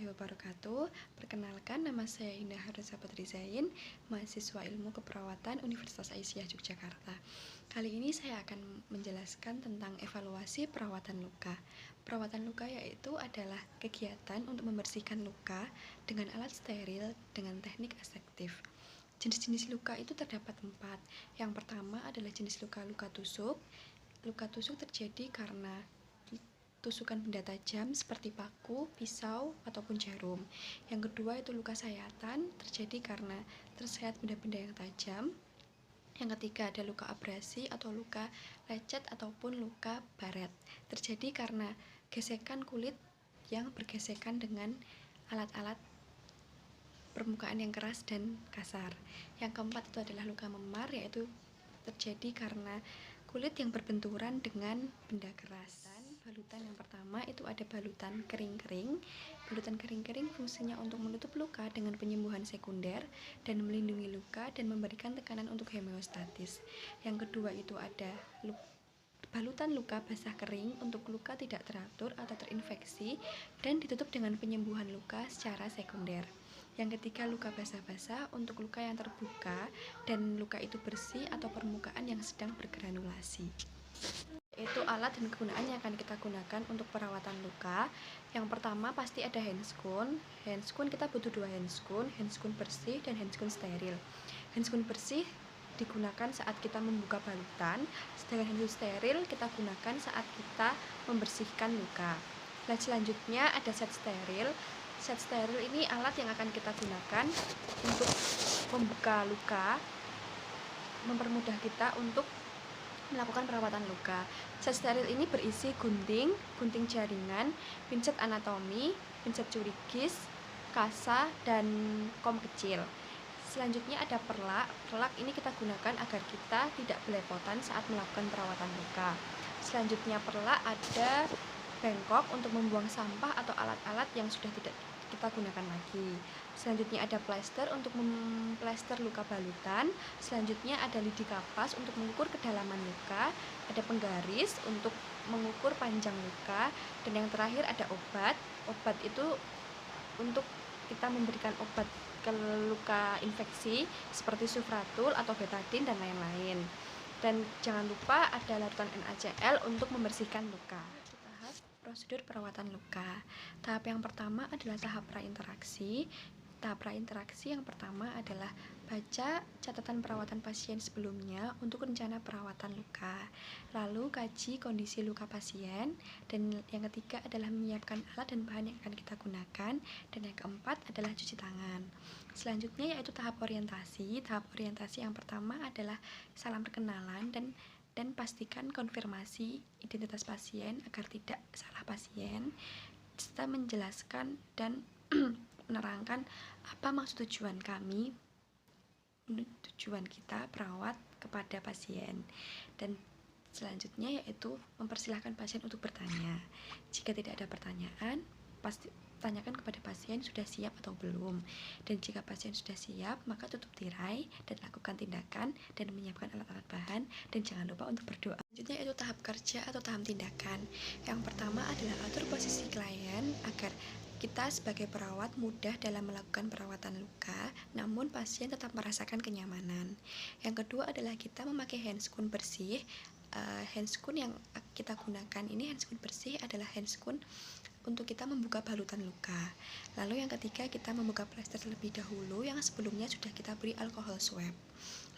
warahmatullahi wabarakatuh. Perkenalkan, nama saya Indah Harsa Putri Zain, mahasiswa Ilmu Keperawatan Universitas Aisyah Yogyakarta. Kali ini saya akan menjelaskan tentang evaluasi perawatan luka. Perawatan luka yaitu adalah kegiatan untuk membersihkan luka dengan alat steril dengan teknik asektif. Jenis-jenis luka itu terdapat 4. Yang pertama adalah jenis luka-luka tusuk. Luka tusuk terjadi karena tusukan benda tajam seperti paku, pisau, ataupun jarum. Yang kedua itu luka sayatan, terjadi karena tersayat benda-benda yang tajam. Yang ketiga ada luka abrasi atau luka lecet ataupun luka baret, terjadi karena gesekan kulit yang bergesekan dengan alat-alat permukaan yang keras dan kasar. Yang keempat itu adalah luka memar, yaitu terjadi karena kulit yang berbenturan dengan benda keras. Balutan yang pertama itu ada balutan kering-kering. Balutan kering-kering fungsinya untuk menutup luka dengan penyembuhan sekunder dan melindungi luka dan memberikan tekanan untuk homeostatis. Yang kedua itu ada balutan luka basah kering untuk luka tidak teratur atau terinfeksi dan ditutup dengan penyembuhan luka secara sekunder. Yang ketiga luka basah-basah untuk luka yang terbuka dan luka itu bersih atau permukaan yang sedang bergranulasi. Itu alat dan kegunaan yang akan kita gunakan untuk perawatan luka. Yang pertama pasti ada handscoon. Handscoon kita butuh 2 handscoon bersih dan handscoon steril. Handscoon bersih digunakan saat kita membuka balutan, sedangkan handscoon steril kita gunakan saat kita membersihkan luka. Nah, selanjutnya ada set steril. Set steril ini alat yang akan kita gunakan untuk membuka luka, mempermudah kita untuk melakukan perawatan luka. Set steril ini berisi gunting jaringan, pincet anatomi, pincet curigis, kasa, dan kom kecil. Selanjutnya ada perlak. Perlak ini kita gunakan agar kita tidak belepotan saat melakukan perawatan luka. Selanjutnya perlak ada bengkok untuk membuang sampah atau alat-alat yang sudah tidak kita gunakan lagi. Selanjutnya ada plester untuk memplester luka balutan. Selanjutnya ada lidi kapas untuk mengukur kedalaman luka. Ada penggaris untuk mengukur panjang luka. Dan yang terakhir ada obat. Obat itu untuk kita memberikan obat ke luka infeksi seperti sufratul atau betadine dan lain-lain. Dan jangan lupa ada larutan NaCl untuk membersihkan luka. Prosedur perawatan luka. Tahap yang pertama adalah tahap prainteraksi. Tahap prainteraksi yang pertama adalah baca catatan perawatan pasien sebelumnya untuk rencana perawatan luka. Lalu kaji kondisi luka pasien. Dan yang ketiga adalah menyiapkan alat dan bahan yang akan kita gunakan. Dan yang keempat adalah cuci tangan. Selanjutnya yaitu tahap orientasi. Tahap orientasi yang pertama adalah salam perkenalan dan pastikan konfirmasi identitas pasien agar tidak salah pasien, serta menjelaskan dan menerangkan apa maksud tujuan kita perawat kepada pasien. Dan selanjutnya yaitu mempersilahkan pasien untuk bertanya. Jika tidak ada pertanyaan, pasti tanyakan kepada pasien sudah siap atau belum. Dan jika pasien sudah siap, maka tutup tirai dan lakukan tindakan dan menyiapkan alat-alat bahan, dan jangan lupa untuk berdoa. Selanjutnya itu tahap kerja atau tahap tindakan. Yang pertama adalah atur posisi klien agar kita sebagai perawat mudah dalam melakukan perawatan luka, namun pasien tetap merasakan kenyamanan. Yang kedua adalah kita memakai handscoon bersih. Handscoon yang kita gunakan ini, handscoon bersih adalah handscoon untuk kita membuka balutan luka. Lalu yang ketiga, kita membuka plester terlebih dahulu yang sebelumnya sudah kita beri alkohol swab.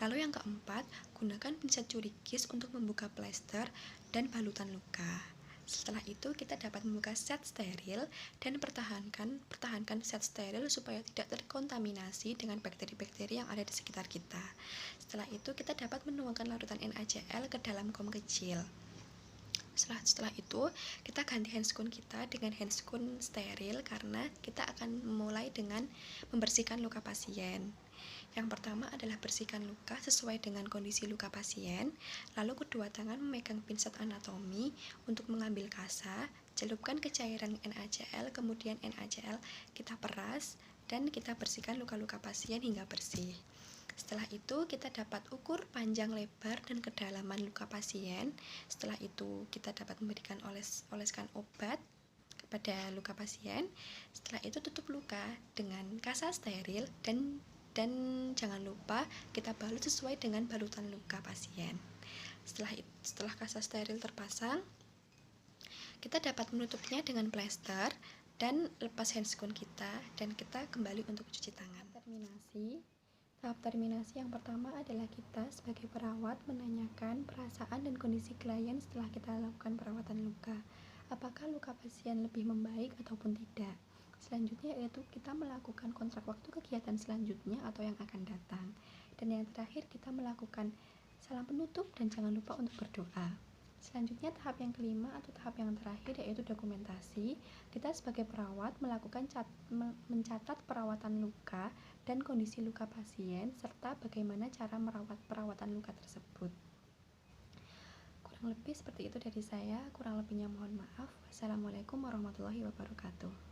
Lalu yang keempat, gunakan pincet curigis untuk membuka plester dan balutan luka. Setelah itu kita dapat membuka set steril dan pertahankan set steril supaya tidak terkontaminasi dengan bakteri-bakteri yang ada di sekitar kita. Setelah itu kita dapat menuangkan larutan NaCl ke dalam kom kecil. Setelah itu kita ganti handscoon kita dengan handscoon steril karena kita akan memulai dengan membersihkan luka pasien. Yang pertama adalah bersihkan luka sesuai dengan kondisi luka pasien. Lalu kedua tangan memegang pincet anatomi untuk mengambil kasa, celupkan ke cairan NaCl, kemudian NaCl kita peras dan kita bersihkan luka-luka pasien hingga bersih. Setelah itu kita dapat ukur panjang lebar dan kedalaman luka pasien. Setelah itu kita dapat memberikan oleskan obat pada luka pasien. Setelah itu tutup luka dengan kasa steril dan jangan lupa kita balut sesuai dengan balutan luka pasien. Setelah kasa steril terpasang, kita dapat menutupnya dengan plester dan lepas handscoon kita, dan kita kembali untuk cuci tangan. Tahap terminasi yang pertama adalah kita sebagai perawat menanyakan perasaan dan kondisi klien setelah kita lakukan perawatan luka. Apakah luka pasien lebih membaik ataupun tidak? Selanjutnya yaitu kita melakukan kontrak waktu kegiatan selanjutnya atau yang akan datang. Dan yang terakhir kita melakukan salam penutup dan jangan lupa untuk berdoa. Selanjutnya tahap yang kelima atau tahap yang terakhir yaitu dokumentasi. Kita sebagai perawat melakukan mencatat perawatan luka dan kondisi luka pasien serta bagaimana cara merawat perawatan luka tersebut. Kurang lebih seperti itu dari saya, kurang lebihnya mohon maaf. Wassalamualaikum warahmatullahi wabarakatuh.